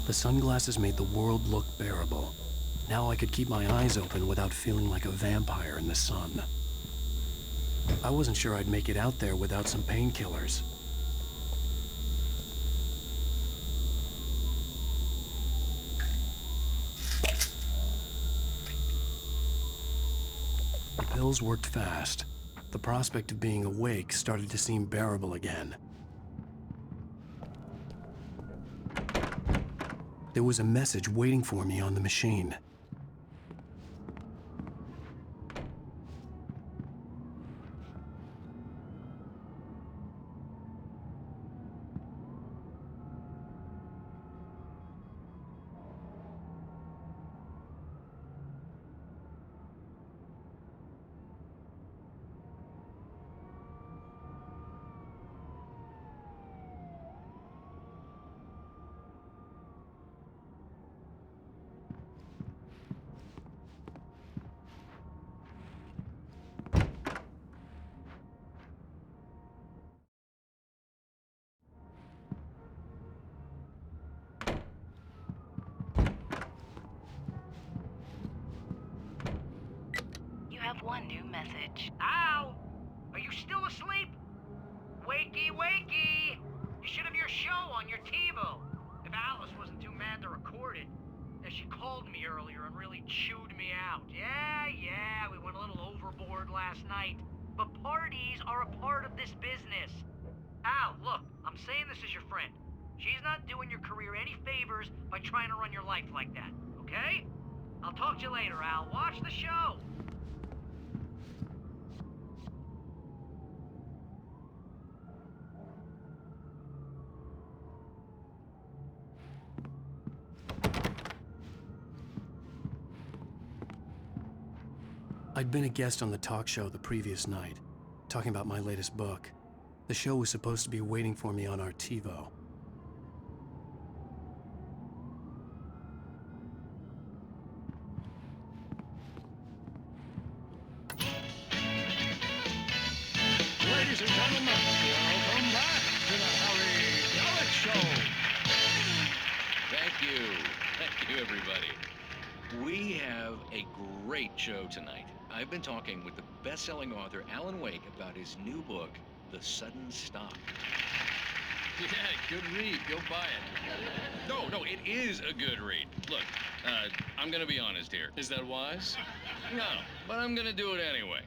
The sunglasses made the world look bearable. Now I could keep my eyes open without feeling like a vampire in the sun. I wasn't sure I'd make it out there without some painkillers. The pills worked fast. The prospect of being awake started to seem bearable again. There was a message waiting for me on the machine. One new message. Al! Are you still asleep? Wakey, wakey! You should have your show on your TiVo. If Alice wasn't too mad to record it. She called me earlier and really chewed me out. Yeah, we went a little overboard last night. But parties are a part of this business. Al, look, I'm saying this as your friend. She's not doing your career any favors by trying to run your life like that, okay? I'll talk to you later, Al. Watch the show. I'd been a guest on the talk show the previous night, talking about my latest book. The show was supposed to be waiting for me on our TiVo. Ladies and gentlemen, welcome back to the Harry Elliott Show. Thank you everybody. We have a great show tonight. I've been talking with the best-selling author Alan Wake about his new book, The Sudden Stop. Yeah, good read. Go buy it. No, it is a good read. Look, I'm gonna be honest here. Is that wise? No, but I'm gonna do it anyway.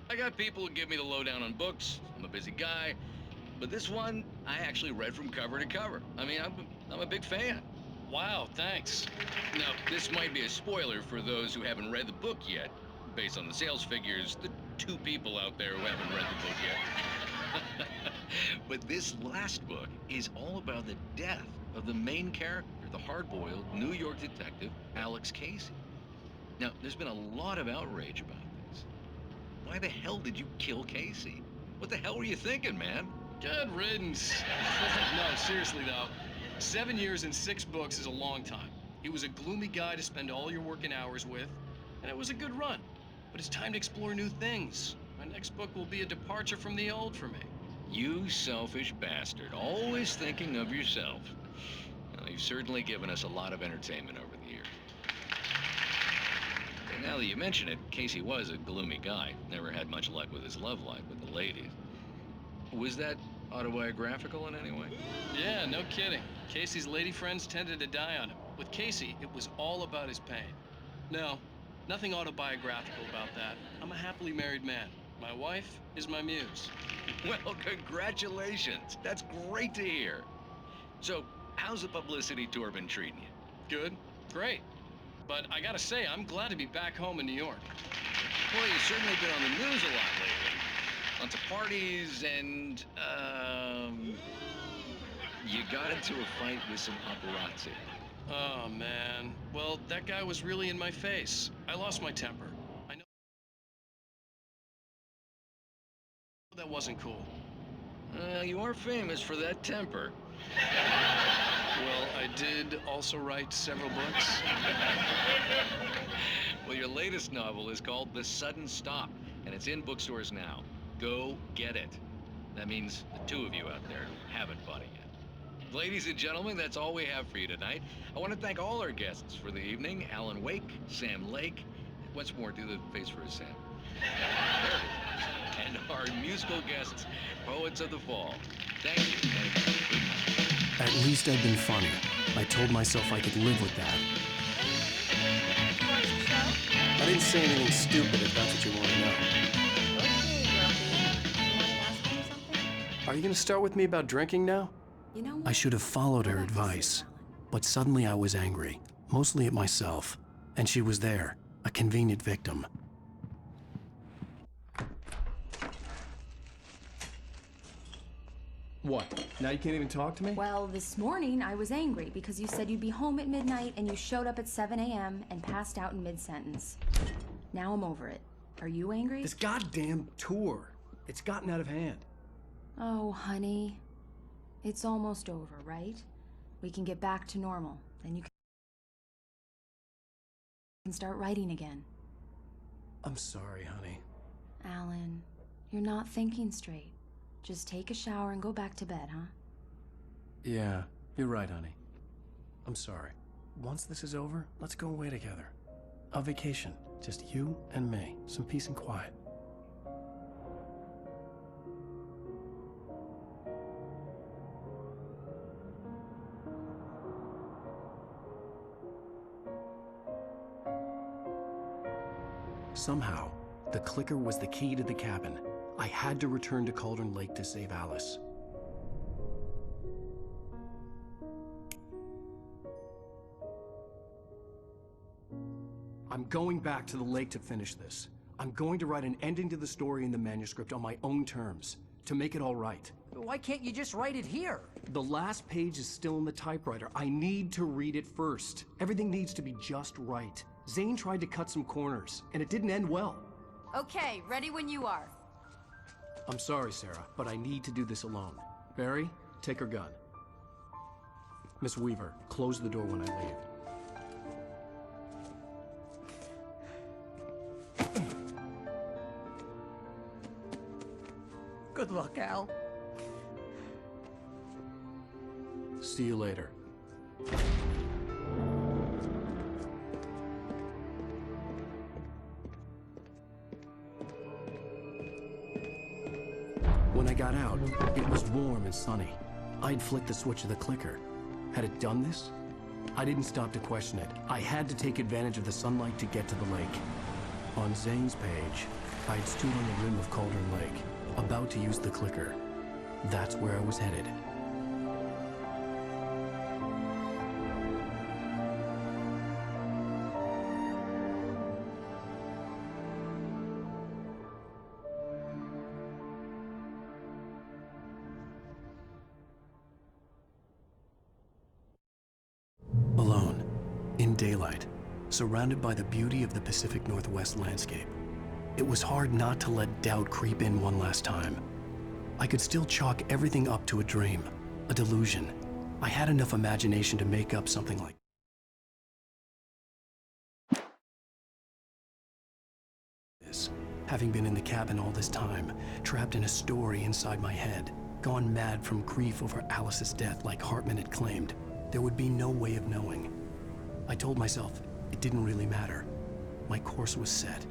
I got people who give me the lowdown on books. I'm a busy guy. But this one, I actually read from cover to cover. I mean, I'm a big fan. Wow, thanks. Now, this might be a spoiler for those who haven't read the book yet. Based on the sales figures, the 2 people out there who haven't read the book yet. But this last book is all about the death of the main character, the hard-boiled New York detective, Alex Casey. Now, there's been a lot of outrage about this. Why the hell did you kill Casey? What the hell were you thinking, man? Good riddance. No, seriously though. 7 years and 6 books is a long time. He was a gloomy guy to spend all your working hours with, and it was a good run. But it's time to explore new things. My next book will be a departure from the old for me. You selfish bastard, always thinking of yourself. Well, you've certainly given us a lot of entertainment over the years. And now that you mention it, Casey was a gloomy guy. Never had much luck with his love life with the ladies. Was that autobiographical in any way? Yeah, no kidding. Casey's lady friends tended to die on him. With Casey, it was all about his pain. No, nothing autobiographical about that. I'm a happily married man. My wife is my muse. Well, congratulations. That's great to hear. So, how's the publicity tour been treating you? Good, great. But I gotta say, I'm glad to be back home in New York. Well, you've certainly been on the news a lot lately. Lots of parties and, you got into a fight with some paparazzi. Oh, man. Well, that guy was really in my face. I lost my temper. I know that wasn't cool. You are famous for that temper. Well, I did also write several books. Well, your latest novel is called The Sudden Stop, and it's in bookstores now. Go get it. That means the 2 of you out there who haven't bought it yet. Ladies and gentlemen, that's all we have for you tonight. I want to thank all our guests for the evening. Alan Wake, Sam Lake. Once more, do the face for us, Sam. There it is. And our musical guests, Poets of the Fall. Thank you. At least I'd been funny. I told myself I could live with that. I didn't say anything stupid if that's what you want to know. Are you going to start with me about drinking now? You know what? I should have followed her advice, but suddenly I was angry, mostly at myself, and she was there, a convenient victim. What? Now you can't even talk to me? Well, this morning I was angry because you said you'd be home at midnight and you showed up at 7 a.m. and passed out in mid-sentence. Now I'm over it. Are you angry? This goddamn tour. It's gotten out of hand. Oh, honey. It's almost over, right? We can get back to normal. Then you can start writing again. I'm sorry, honey. Alan, you're not thinking straight. Just take a shower and go back to bed, huh? Yeah, you're right, honey. I'm sorry. Once this is over, let's go away together. A vacation. Just you and me. Some peace and quiet. Somehow, the clicker was the key to the cabin. I had to return to Cauldron Lake to save Alice. I'm going back to the lake to finish this. I'm going to write an ending to the story in the manuscript on my own terms, to make it all right. Why can't you just write it here? The last page is still in the typewriter. I need to read it first. Everything needs to be just right. Zane tried to cut some corners, and it didn't end well. Okay, ready when you are. I'm sorry, Sarah, but I need to do this alone. Barry, take her gun. Miss Weaver, close the door when I leave. Good luck, Al. See you later. When I got out, it was warm and sunny. I'd flicked the switch of the clicker. Had it done this? I didn't stop to question it. I had to take advantage of the sunlight to get to the lake. On Zane's page, I'd stood on the rim of Cauldron Lake, about to use the clicker. That's where I was headed. Alone, in daylight, surrounded by the beauty of the Pacific Northwest landscape. It was hard not to let doubt creep in one last time. I could still chalk everything up to a dream, a delusion. I had enough imagination to make up something like this. Having been in the cabin all this time, trapped in a story inside my head, gone mad from grief over Alice's death like Hartman had claimed, there would be no way of knowing. I told myself it didn't really matter. My course was set.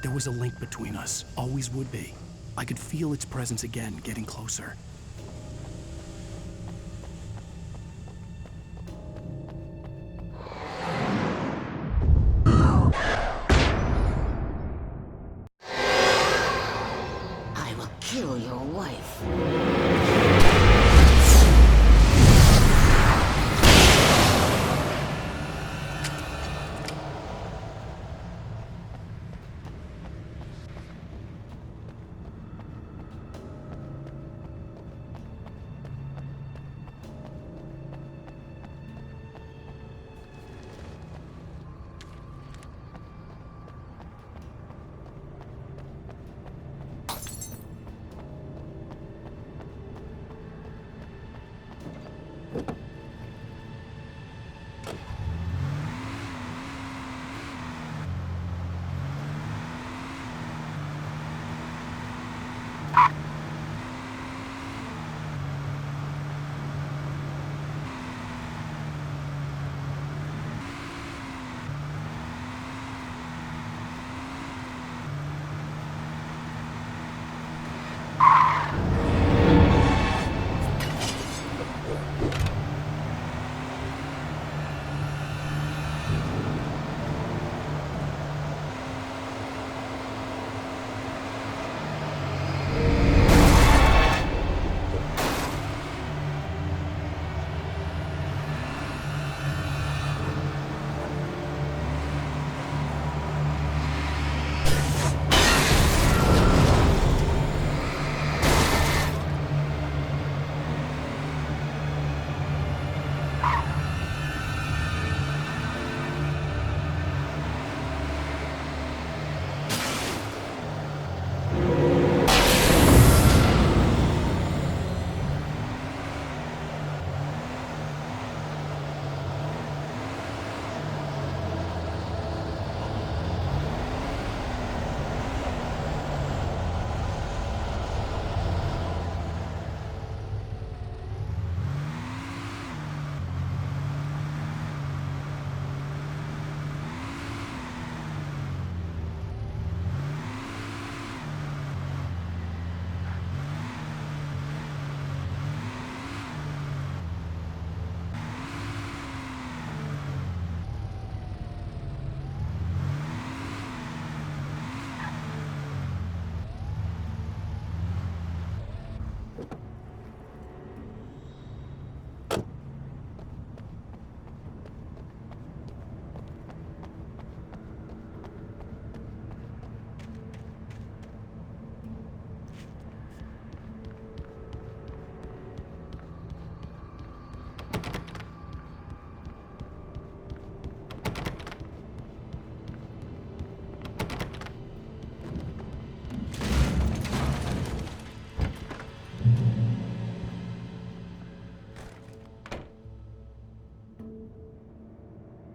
There was a link between us, always would be. I could feel its presence again, getting closer. I will kill your wife.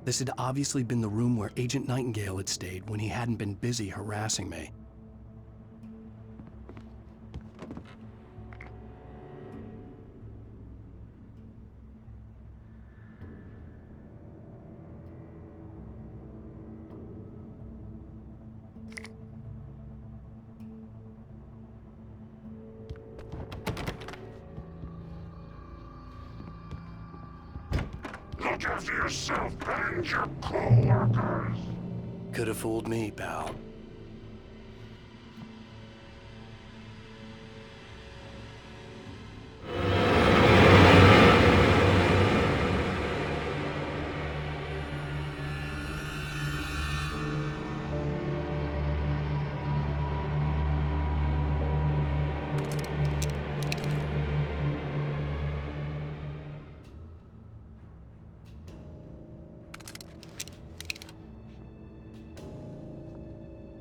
This had obviously been the room where Agent Nightingale had stayed when he hadn't been busy harassing me. Look after yourself and your co-workers. Could have fooled me, pal.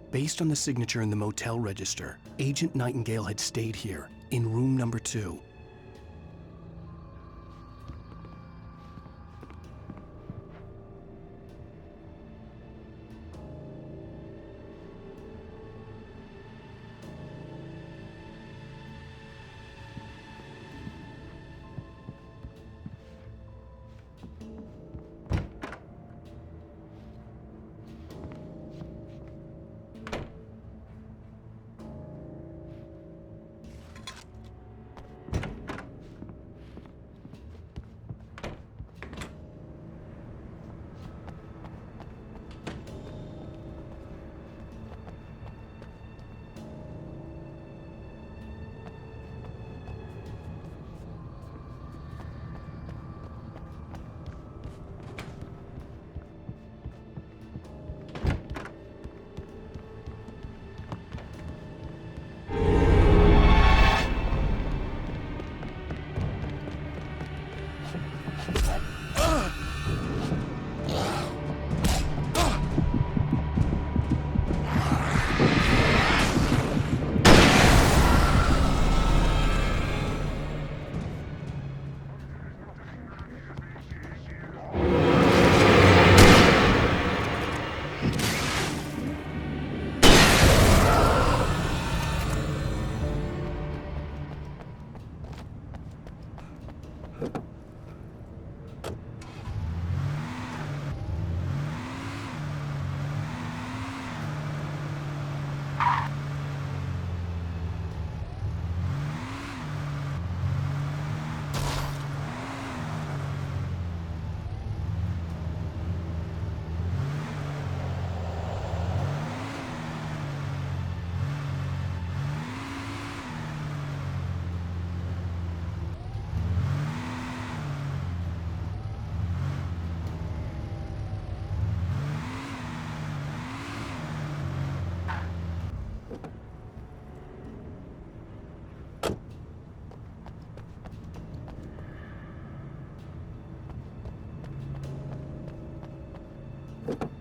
Based on the signature in the motel register, Agent Nightingale had stayed here, in room number 2. Bye.